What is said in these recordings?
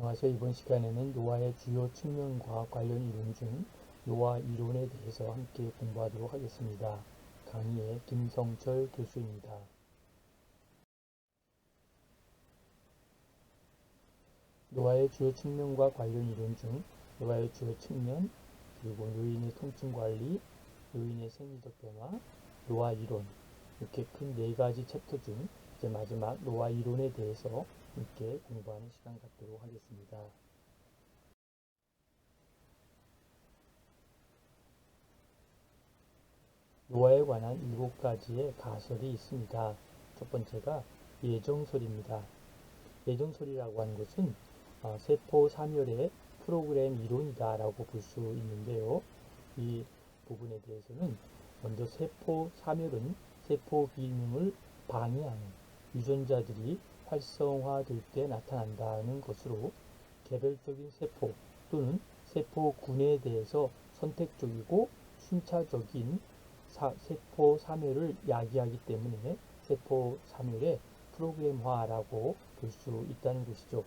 안녕하세요. 이번 시간에는 노화의 주요 측면과 관련 이론 중 노화 이론에 대해서 함께 공부하도록 하겠습니다. 강의의 김성철 교수입니다. 노화의 주요 측면과 관련 이론 중 노화의 주요 측면, 그리고 노인의 통증 관리, 노인의 생리적 변화, 노화 이론, 이렇게 큰 네 가지 챕터 중 이제 마지막 노화 이론에 대해서 함께 공부하는 시간 갖도록 하겠습니다. 노화에 관한 7가지의 가설이 있습니다. 첫 번째가 예정설입니다. 예정설이라고 하는 것은 세포 사멸의 프로그램 이론이다 라고 볼 수 있는데요. 이 부분에 대해서는 먼저 세포 사멸은 세포 기능을 방해하는 유전자들이 활성화될 때 나타난다는 것으로 개별적인 세포 또는 세포군에 대해서 선택적이고 순차적인 세포 사멸을 야기하기 때문에 세포 사멸의 프로그램화라고 볼 수 있다는 것이죠.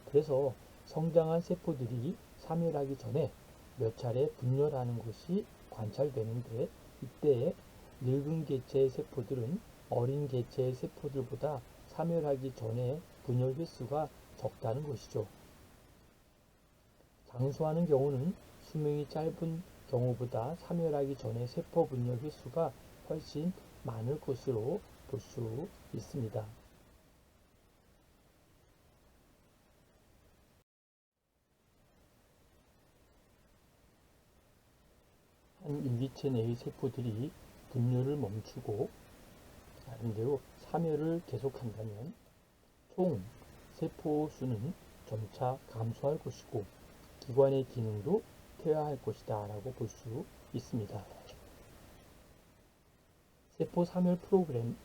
그래서 성장한 세포들이 사멸하기 전에 몇 차례 분열하는 것이 관찰되는데, 이때 늙은 개체의 세포들은 어린 개체의 세포들보다 사멸하기 전에 분열 횟수가 적다는 것이죠. 장수하는 경우는 수명이 짧은 경우보다 사멸하기 전에 세포 분열 횟수가 훨씬 많을 것으로 볼 수 있습니다. 한 유기체 내의 세포들이 분열을 멈추고 나름대로 사멸을 계속한다면 총 세포 수는 점차 감소할 것이고 기관의 기능도 퇴화할 것이다 라고 볼 수 있습니다. 세포 사멸 프로그램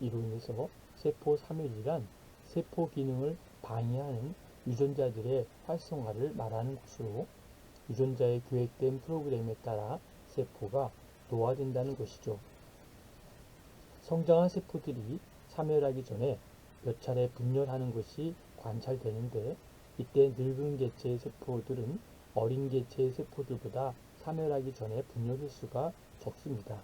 이로 인해서 세포 사멸이란 세포 기능을 방해하는 유전자들의 활성화를 말하는 것으로, 유전자의 계획된 프로그램에 따라 세포가 노화된다는 것이죠. 성장한 세포들이 사멸하기 전에 몇 차례 분열하는 것이 관찰되는데, 이때 늙은 개체의 세포들은 어린 개체의 세포들보다 사멸하기 전에 분열 횟수가 적습니다.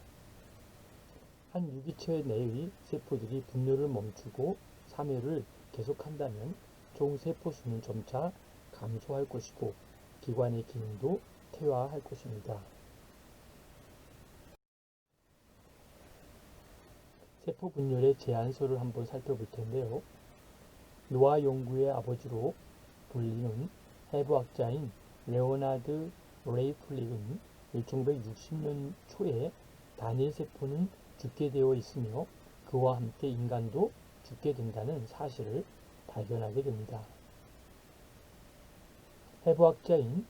한 유기체 내의 세포들이 분열을 멈추고 사멸을 계속한다면 총 세포 수는 점차 감소할 것이고 기관의 기능도 퇴화할 것입니다. 세포 분열의 제안서를 한번 살펴볼 텐데요. 노화 연구의 아버지로 불리는 해부학자인 레오나드 레이플릭은 1960년 초에 단일 세포는 죽게 되어 있으며 그와 함께 인간도 죽게 된다는 사실을 발견하게 됩니다. 해부학자인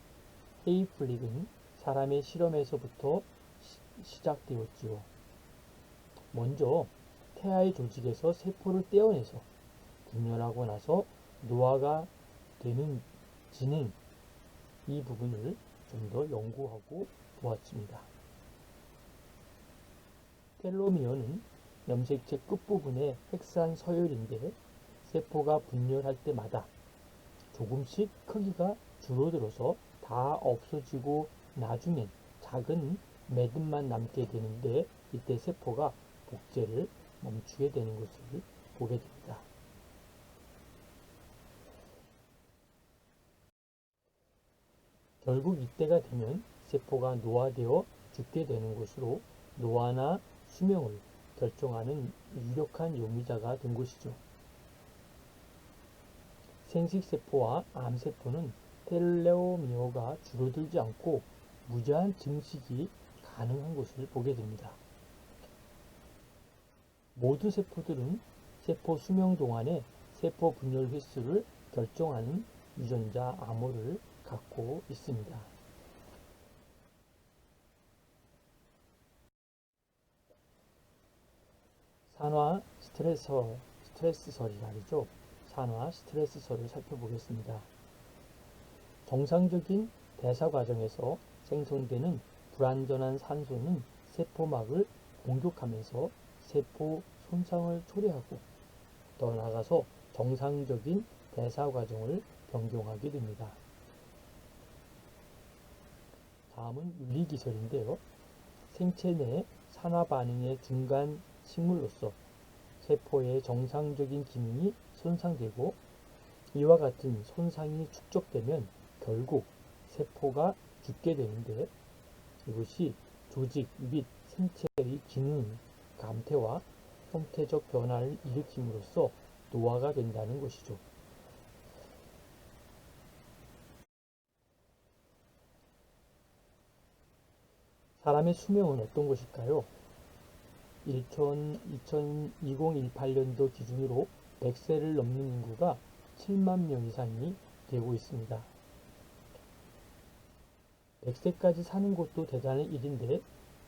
헤이플릭은 사람의 실험에서부터 시작되었지요. 먼저 태아의 조직에서 세포를 떼어내서 분열하고 나서 노화가 되는 진행, 이 부분을 좀 더 연구하고 보았습니다. 텔로미어는 염색체 끝부분의 핵산 서열인데, 세포가 분열할 때마다 조금씩 크기가 줄어들어서 다 없어지고 나중엔 작은 매듭만 남게 되는데, 이때 세포가 복제를 멈추게 되는 것을 보게 됩니다. 결국 이때가 되면 세포가 노화되어 죽게 되는 것으로 노화나 수명을 결정하는 유력한 용의자가 된 것이죠. 생식세포와 암세포는 텔로미어가 줄어들지 않고 무제한 증식이 가능한 것을 보게 됩니다. 모든 세포들은 세포 수명 동안에 세포 분열 횟수를 결정하는 유전자 암호를 갖고 있습니다. 산화 스트레스설이 말이죠. 산화 스트레스설을 살펴보겠습니다. 정상적인 대사 과정에서 생성되는 불완전한 산소는 세포막을 공격하면서 세포 손상을 초래하고, 더 나아가서 정상적인 대사 과정을 변경하게 됩니다. 다음은 윤리기설인데요. 생체 내 산화 반응의 중간 식물로서 세포의 정상적인 기능이 손상되고 이와 같은 손상이 축적되면 결국 세포가 죽게 되는데 이것이 조직 및 생체의 기능, 감퇴와 형태적 변화를 일으킴으로써 노화가 된다는 것이죠. 사람의 수명은 어떤 것일까요? 2018년도 기준으로 100세를 넘는 인구가 7만 명 이상이 되고 있습니다. 100세까지 사는 것도 대단한 일인데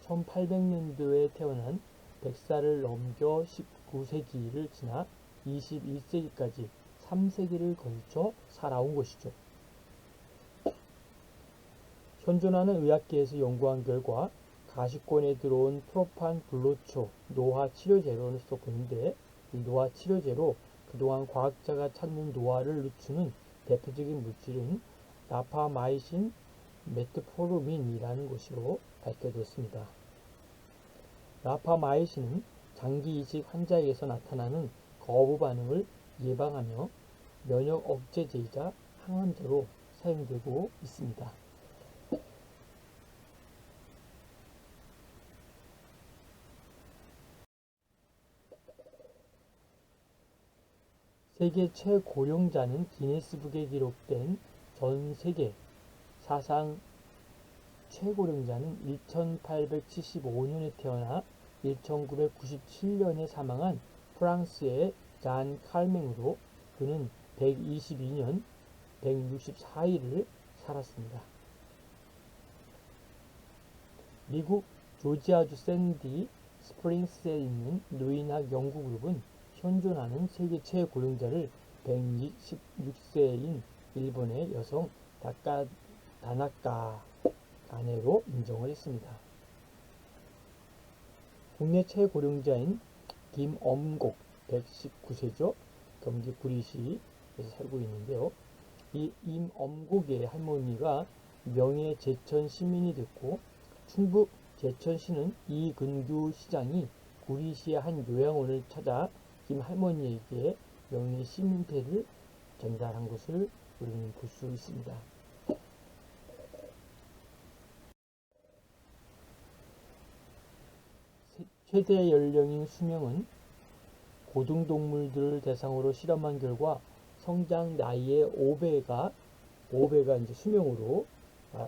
1800년도에 태어난 100살을 넘겨 19세기를 지나 21세기까지 3세기를 걸쳐 살아온 것이죠. 현존하는 의학계에서 연구한 결과 가시권에 들어온 프로판 블로초 노화 치료제로서 보는데 이 노화 치료제로 그동안 과학자가 찾는 노화를 늦추는 대표적인 물질은 라파마이신 메트포르민이라는 것으로 밝혀졌습니다. 라파마이신은 장기 이식 환자에게서 나타나는 거부 반응을 예방하며 면역 억제제이자 항암제로 사용되고 있습니다. 세계 최고령자는 기네스북에 기록된 전 세계 사상 최고령자는 1875년에 태어나 1997년에 사망한 프랑스의 잔 칼맹으로 그는 122년 164일을 살았습니다. 미국 조지아주 샌디 스프링스에 있는 노인학 연구그룹은 현존하는 세계 최고령자를 126세인 일본의 여성 다나카 아내로 인정을 했습니다. 국내 최고령자인 김엄곡 119세죠. 경기 구리시에서 살고 있는데요. 이 임엄곡의 할머니가 명예 제천 시민이 됐고 충북 제천시는 이근규 시장이 구리시의 한 요양원을 찾아 김 할머니에게 명예 시민패를 전달한 것을 우리는 볼 수 있습니다. 최대 연령인 수명은 고등동물들을 대상으로 실험한 결과 성장 나이의 5배가 이제 수명으로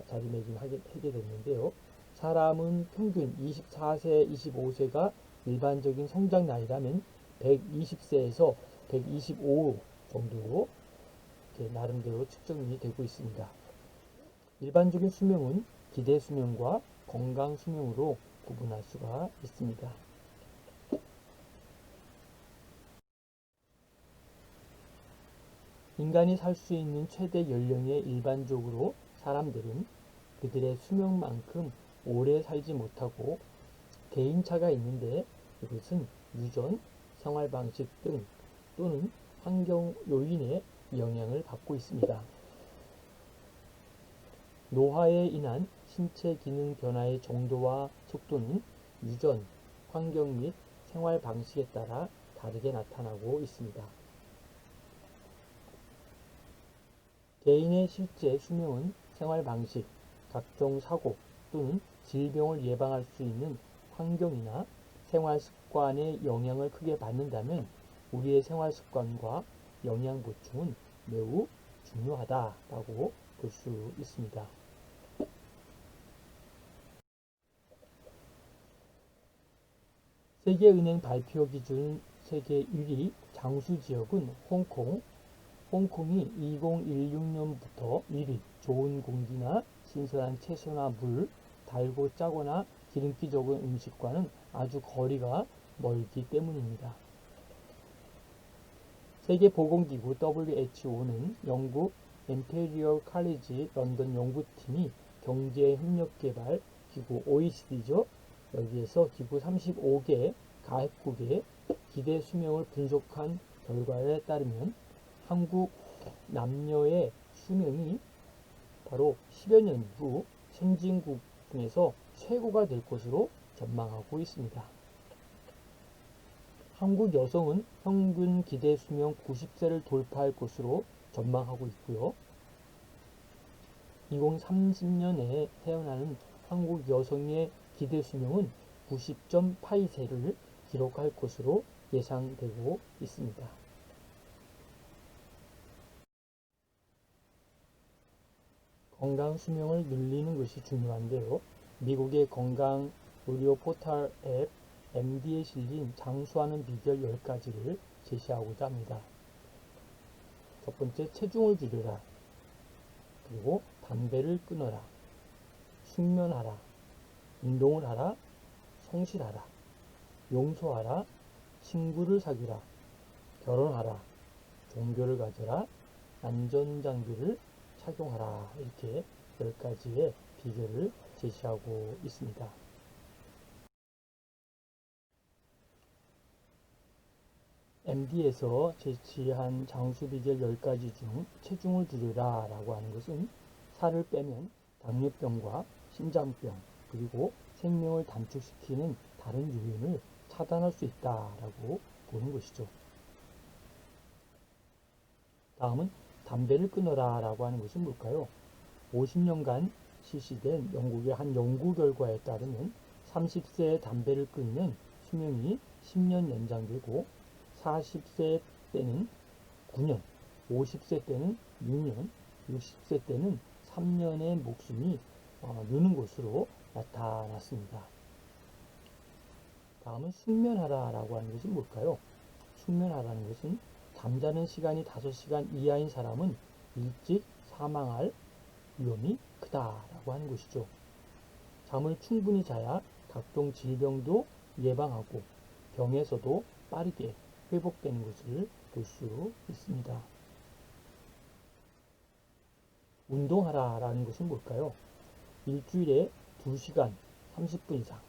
자리매김하게 됐는데요. 사람은 평균 24세, 25세가 일반적인 성장 나이라면 120세에서 125 정도로 나름대로 측정이 되고 있습니다. 일반적인 수명은 기대 수명과 건강 수명으로 구분할 수가 있습니다. 인간이 살 수 있는 최대 연령의 일반적으로 사람들은 그들의 수명만큼 오래 살지 못하고 개인차가 있는데 이것은 유전, 생활방식 등 또는 환경 요인에 영향을 받고 있습니다. 노화에 인한 신체 기능 변화의 정도와 속도는 유전, 환경 및 생활 방식에 따라 다르게 나타나고 있습니다. 개인의 실제 수명은 생활 방식, 각종 사고 또는 질병을 예방할 수 있는 환경이나 생활 습관의 영향을 크게 받는다면 우리의 생활 습관과 영양 보충은 매우 중요하다라고 볼 수 있습니다. 세계은행 발표 기준 세계 1위 장수 지역은 홍콩이 2016년부터 1위 좋은 공기나 신선한 채소나 물, 달고 짜거나 기름기 적은 음식과는 아주 거리가 멀기 때문입니다. 세계보건기구 WHO는 영국 임페리얼 칼리지 런던 연구팀이 경제협력개발 기구 OECD죠. 여기에서 기구 35개 가입국의 기대 수명을 분석한 결과에 따르면 한국, 남녀의 수명이 바로 10여 년 후 선진국 중에서 최고가 될 것으로 전망하고 있습니다. 한국 여성은 평균 기대 수명 90세를 돌파할 것으로 전망하고 있고요. 2030년에 태어나는 한국 여성의 기대 수명은 90.82세를 기록할 것으로 예상되고 있습니다. 건강 수명을 늘리는 것이 중요한데요. 미국의 건강 의료 포털 앱 MD에 실린 장수하는 비결 10가지를 제시하고자 합니다. 첫 번째, 체중을 줄여라. 그리고 담배를 끊어라. 숙면하라. 운동을 하라. 성실하라. 용서하라. 친구를 사귀라. 결혼하라. 종교를 가져라. 안전장비를 착용하라. 이렇게 10가지의 비결을 제시하고 있습니다. MD에서 제시한 장수 비결 10가지 중 체중을 줄여라 라고 하는 것은 살을 빼면 당뇨병과 심장병 그리고 생명을 단축시키는 다른 요인을 차단할 수 있다라고 보는 것이죠. 다음은 담배를 끊어라 라고 하는 것은 뭘까요? 50년간 실시된 영국의 한 연구 결과에 따르면 30세에 담배를 끊으면 수명이 10년 연장되고 40세 때는 9년, 50세 때는 6년, 60세 때는 3년의 목숨이 느는 것으로 나타났습니다. 다음은 숙면하라 라고 하는 것은 뭘까요? 숙면하라는 것은 잠자는 시간이 5시간 이하인 사람은 일찍 사망할 위험이 크다라고 하는 것이죠. 잠을 충분히 자야 각종 질병도 예방하고 병에서도 빠르게 회복되는 것을 볼 수 있습니다. 운동하라 라는 것은 뭘까요? 일주일에 2시간 30분 이상,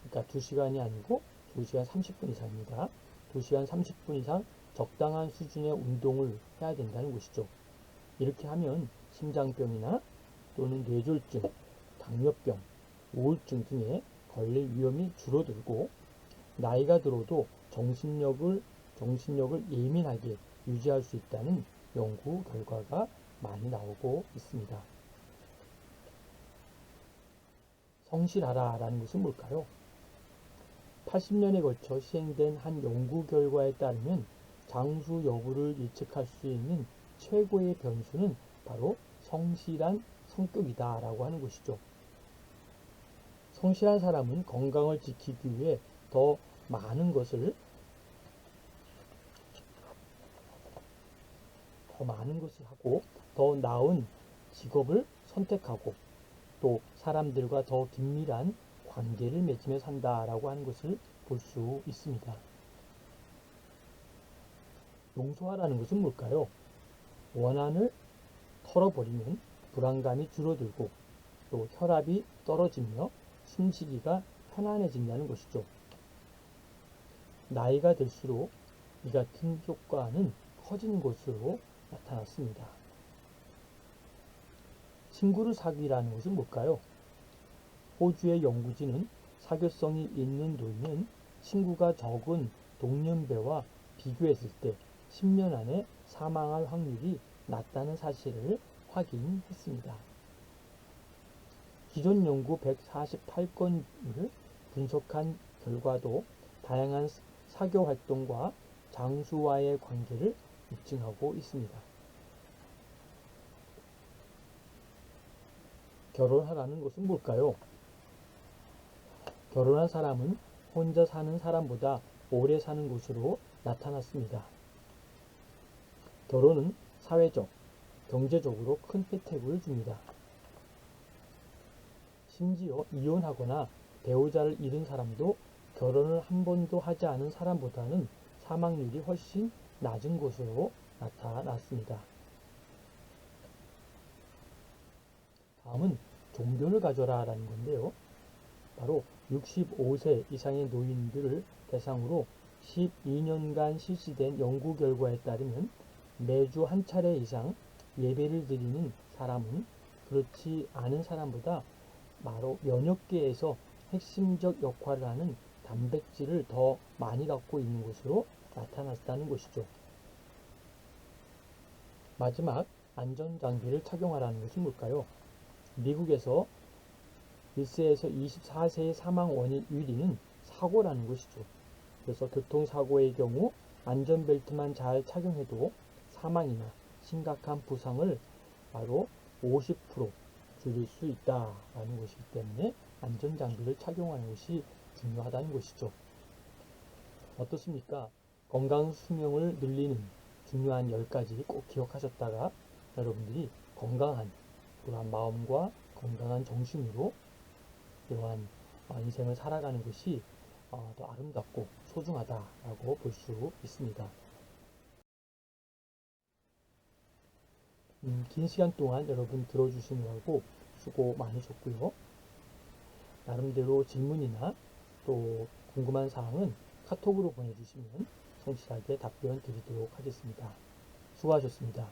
그러니까 2시간이 아니고 2시간 30분 이상입니다. 2시간 30분 이상 적당한 수준의 운동을 해야 된다는 것이죠. 이렇게 하면 심장병이나 또는 뇌졸중, 당뇨병, 우울증 등에 걸릴 위험이 줄어들고 나이가 들어도 정신력을 예민하게 유지할 수 있다는 연구 결과가 많이 나오고 있습니다. 성실하라 라는 것은 뭘까요? 80년에 걸쳐 시행된 한 연구 결과에 따르면 장수 여부를 예측할 수 있는 최고의 변수는 바로 성실한 성격이다 라고 하는 것이죠. 성실한 사람은 건강을 지키기 위해 더 많은 것을 하고 더 나은 직업을 선택하고 또 사람들과 더 긴밀한 관계를 맺으며 산다라고 하는 것을 볼 수 있습니다. 용서하라는 것은 뭘까요? 원한을 털어버리면 불안감이 줄어들고 또 혈압이 떨어지며 숨쉬기가 편안해진다는 것이죠. 나이가 들수록 이 같은 효과는 커지는 것으로 나타났습니다. 친구를 사귀라는 것은 뭘까요? 호주의 연구진은 사교성이 있는 노인은 친구가 적은 동년배와 비교했을 때 10년 안에 사망할 확률이 낮다는 사실을 확인했습니다. 기존 연구 148건을 분석한 결과도 다양한 사교 활동과 장수와의 관계를 입증하고 있습니다. 결혼하라는 것은 뭘까요? 결혼한 사람은 혼자 사는 사람보다 오래 사는 것으로 나타났습니다. 결혼은 사회적, 경제적으로 큰 혜택을 줍니다. 심지어 이혼하거나 배우자를 잃은 사람도 결혼을 한 번도 하지 않은 사람보다는 사망률이 훨씬 낮은 것으로 나타났습니다. 다음은 종교를 가져라 라는 건데요. 바로 65세 이상의 노인들을 대상으로 12년간 실시된 연구 결과에 따르면 매주 한 차례 이상 예배를 드리는 사람은 그렇지 않은 사람보다 바로 면역계에서 핵심적 역할을 하는 단백질을 더 많이 갖고 있는 것으로 나타났다는 것이죠. 마지막 안전장비를 착용하라는 것은 뭘까요? 미국에서 1세에서 24세의 사망 원인 1위는 사고라는 것이죠. 그래서 교통사고의 경우 안전벨트만 잘 착용해도 사망이나 심각한 부상을 바로 50% 줄일 수 있다라는 것이기 때문에 안전장비를 착용하는 것이 중요하다는 것이죠. 어떻습니까? 건강 수명을 늘리는 중요한 10가지 꼭 기억하셨다가 여러분들이 건강한 그러한 마음과 건강한 정신으로 이러한 인생을 살아가는 것이 더 아름답고 소중하다라고 볼 수 있습니다. 긴 시간 동안 여러분 들어주시느라고 수고 많으셨고요. 나름대로 질문이나 또 궁금한 사항은 카톡으로 보내주시면 성실하게 답변 드리도록 하겠습니다. 수고하셨습니다.